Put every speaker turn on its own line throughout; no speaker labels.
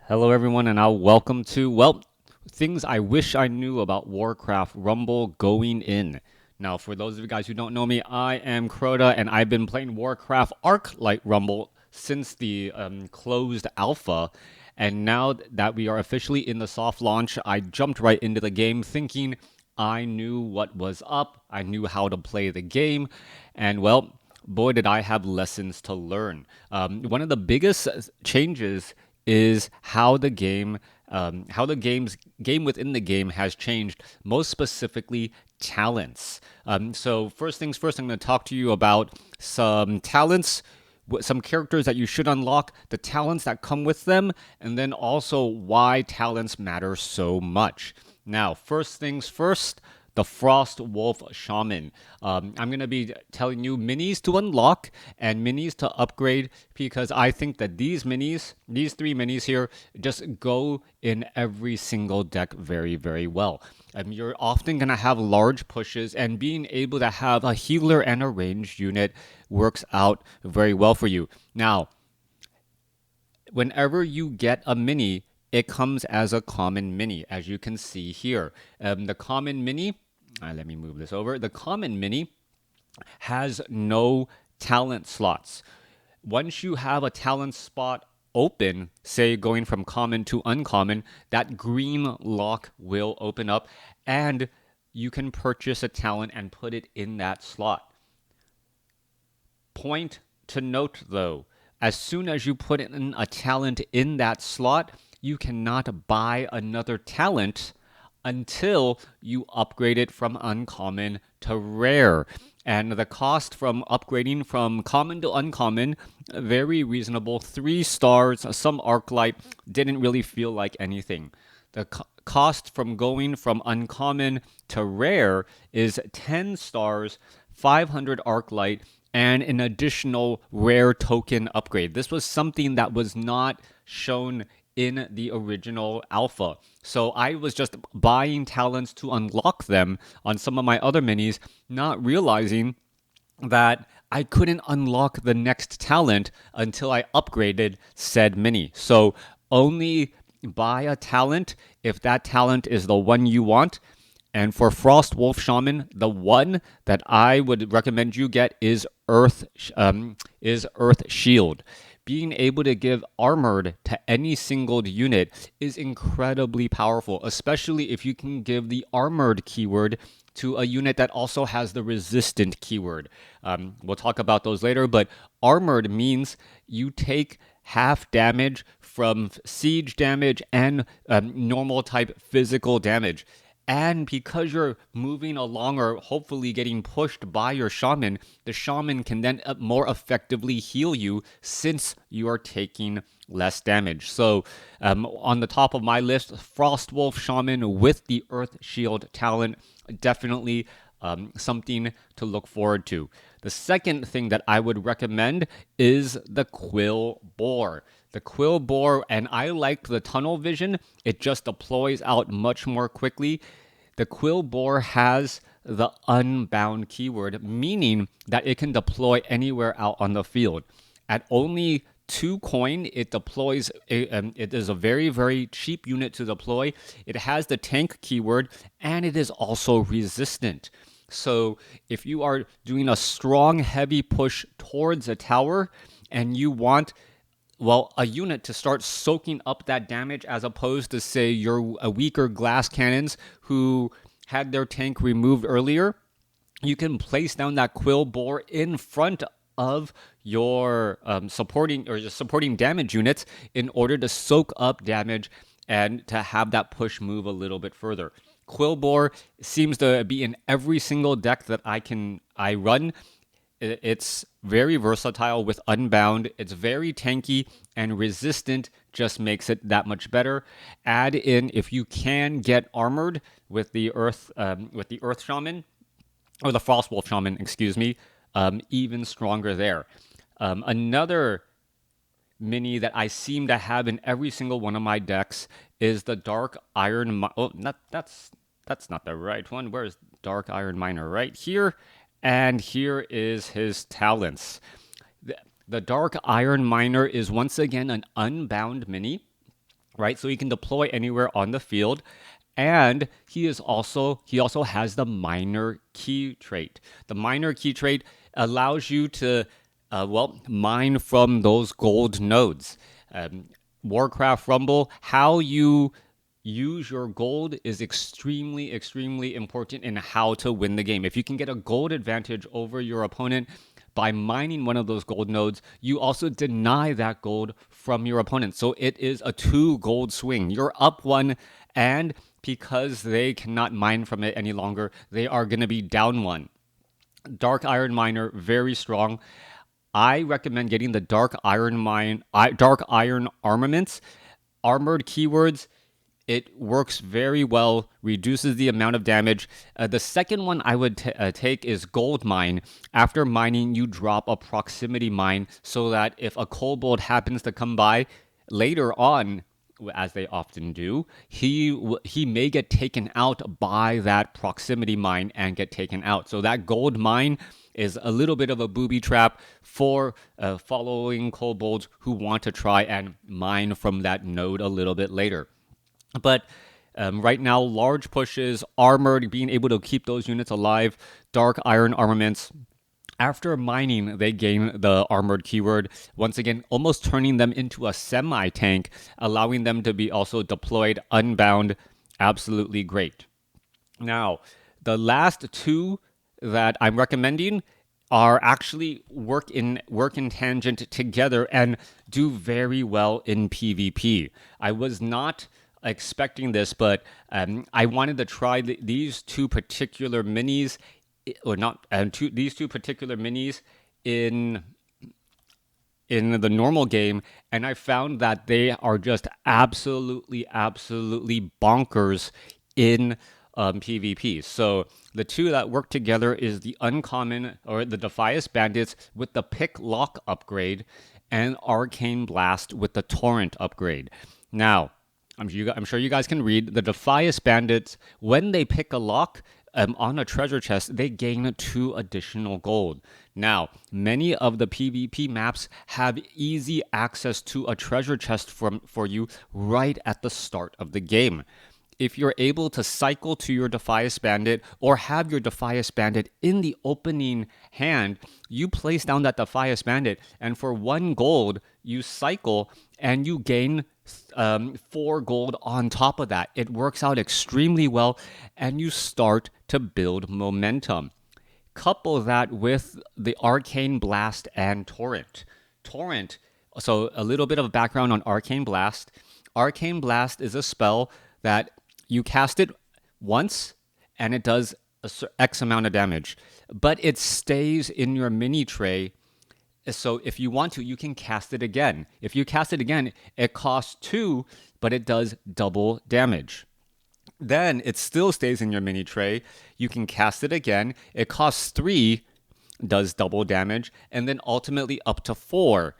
Hello, everyone, and welcome to, things I wish I knew about WarCraft Rumble going in. Now, for those of you guys who don't know me, I am Crota, and I've been playing WarCraft Arc-Light Rumble since the closed alpha. And now that we are officially in the soft launch, I jumped right into the game thinking I knew what was up, I knew how to play the game, and boy, did I have lessons to learn. One of the biggest changes is how the game within the game has changed. Most specifically, talents. So first things first, I'm going to talk to you about some talents, some characters that you should unlock, the talents that come with them, and then also why talents matter so much. Now, first things first, the Frost Wolf Shaman. I'm going to be telling you minis to unlock and minis to upgrade because I think that these three minis here, just go in every single deck very, very well. You're often going to have large pushes, and being able to have a healer and a ranged unit works out very well for you. Now, whenever you get a mini, it comes as a common mini, as you can see here. The common mini, let me move this over. The common mini has no talent slots. Once you have a talent spot open, say going from common to uncommon, that green lock will open up and you can purchase a talent and put it in that slot. Point to note though, as soon as you put in a talent in that slot, you cannot buy another talent until you upgrade it from uncommon to rare. And the cost from upgrading from common to uncommon, very reasonable. 3 stars, some Arclight, didn't really feel like anything. The cost from going from uncommon to rare is 10 stars, 500 Arclight, and an additional rare token upgrade. This was something that was not shown in the original alpha. So I was just buying talents to unlock them on some of my other minis, not realizing that I couldn't unlock the next talent until I upgraded said mini. So only buy a talent if that talent is the one you want. And for Frost Wolf Shaman, the one that I would recommend you get is Earth Shield. Being able to give armored to any single unit is incredibly powerful, especially if you can give the armored keyword to a unit that also has the resistant keyword. We'll talk about those later, but armored means you take half damage from siege damage and normal type physical damage. And because you're moving along or hopefully getting pushed by your shaman, the shaman can then more effectively heal you since you are taking less damage. So on the top of my list, Frostwolf Shaman with the Earth Shield talent, definitely something to look forward to. The second thing that I would recommend is the Quill Bore. The Quill Bore, and I like the tunnel vision. It just deploys out much more quickly. The Quill Bore has the unbound keyword, meaning that it can deploy anywhere out on the field. At only 2 coin, it deploys. It is a very, very cheap unit to deploy. It has the tank keyword, and it is also resistant. So if you are doing a strong, heavy push towards a tower, and you want a unit to start soaking up that damage as opposed to, say, your weaker glass cannons who had their tank removed earlier, you can place down that Quill Bore in front of your supporting damage units in order to soak up damage and to have that push move a little bit further. Quill Bore seems to be in every single deck that I run. It's very versatile with Unbound. It's very tanky, and resistant just makes it that much better. Add in, if you can get armored with the Earth Shaman, or the Frost Wolf Shaman, excuse me, even stronger there. Another mini that I seem to have in every single one of my decks is the Dark Iron. That's not the right one. Where's Dark Iron Miner? Right here. And here is his talents. The Dark Iron Miner is once again an unbound mini. right? So he can deploy anywhere on the field. And he also has the minor key trait. The minor key trait allows you to mine from those gold nodes. WarCraft Rumble, how you use your gold is extremely, extremely important in how to win the game. If you can get a gold advantage over your opponent by mining one of those gold nodes, you also deny that gold from your opponent. So it is a 2 gold swing. You're up 1, and because they cannot mine from it any longer, they are going to be down 1. Dark Iron Miner, very strong. I recommend getting the Dark Iron armaments. Armored keywords, it works very well, reduces the amount of damage. The second one I would take is Gold Mine. After mining, you drop a proximity mine so that if a kobold happens to come by later on, as they often do, he may get taken out by that proximity mine and get taken out. So that gold mine is a little bit of a booby trap for following kobolds who want to try and mine from that node a little bit later. But right now, large pushes, armored, being able to keep those units alive, dark iron armaments. After mining, they gain the armored keyword, once again, almost turning them into a semi-tank, allowing them to be also deployed unbound. Absolutely great. Now, the last 2 that I'm recommending are actually work in tangent together and do very well in PvP. I was not expecting this, but I wanted to try these 2 particular minis, or not, these 2 particular minis in the normal game, and I found that they are just absolutely bonkers in PvP. So the 2 that work together is the uncommon, or the Defias Bandits with the Pick Lock upgrade, and Arcane Blast with the Torrent upgrade. Now, I'm sure you guys can read the Defias Bandits. When they pick a lock on a treasure chest, they gain 2 additional gold. Now, many of the PvP maps have easy access to a treasure chest for you right at the start of the game. If you're able to cycle to your Defias Bandit or have your Defias Bandit in the opening hand, you place down that Defias Bandit, and for 1 gold, you cycle and you gain 4 gold on top of that. It works out extremely well, and you start to build momentum. Couple that with the Arcane Blast and Torrent. So a little bit of background on Arcane Blast. Arcane Blast is a spell that you cast it once, and it does X amount of damage, but it stays in your mini tray. So if you want to, you can cast it again. If you cast it again, it costs 2, but it does double damage. Then it still stays in your mini tray. You can cast it again. It costs 3, does double damage, and then ultimately up to 4.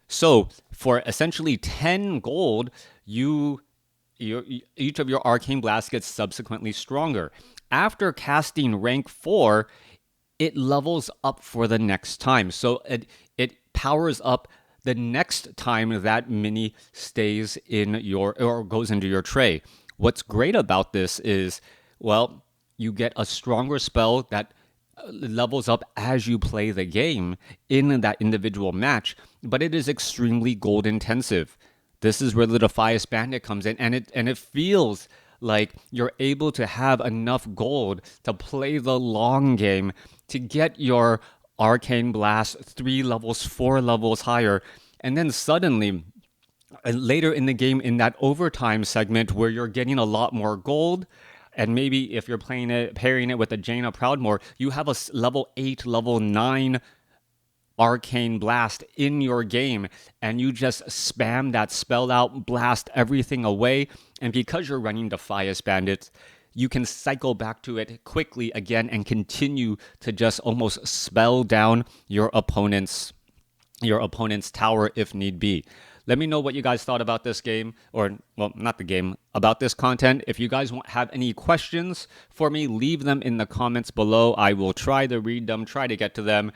So for essentially 10 gold, each of your Arcane Blast gets subsequently stronger. After casting rank 4, it levels up for the next time. So it powers up the next time that mini stays in or goes into your tray. What's great about this is, well, you get a stronger spell that levels up as you play the game in that individual match, but it is extremely gold intensive. This is where the Defias Bandit comes in, and it feels like you're able to have enough gold to play the long game to get your Arcane Blast 3 levels, 4 levels higher, and then suddenly later in the game, in that overtime segment where you're getting a lot more gold, and maybe if you're playing it, pairing it with a Jaina Proudmoore, you have a level 8, level 9 Arcane Blast in your game, and you just spam that spell out, blast everything away, and because you're running Defias Bandits, you can cycle back to it quickly again and continue to just almost spell down your opponent's tower if need be. Let me know what you guys thought about this game, or, well, not the game, about this content. If you guys have any questions for me, leave them in the comments below. I will try to read them, try to get to them.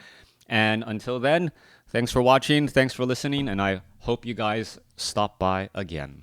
And until then, thanks for watching, thanks for listening, and I hope you guys stop by again.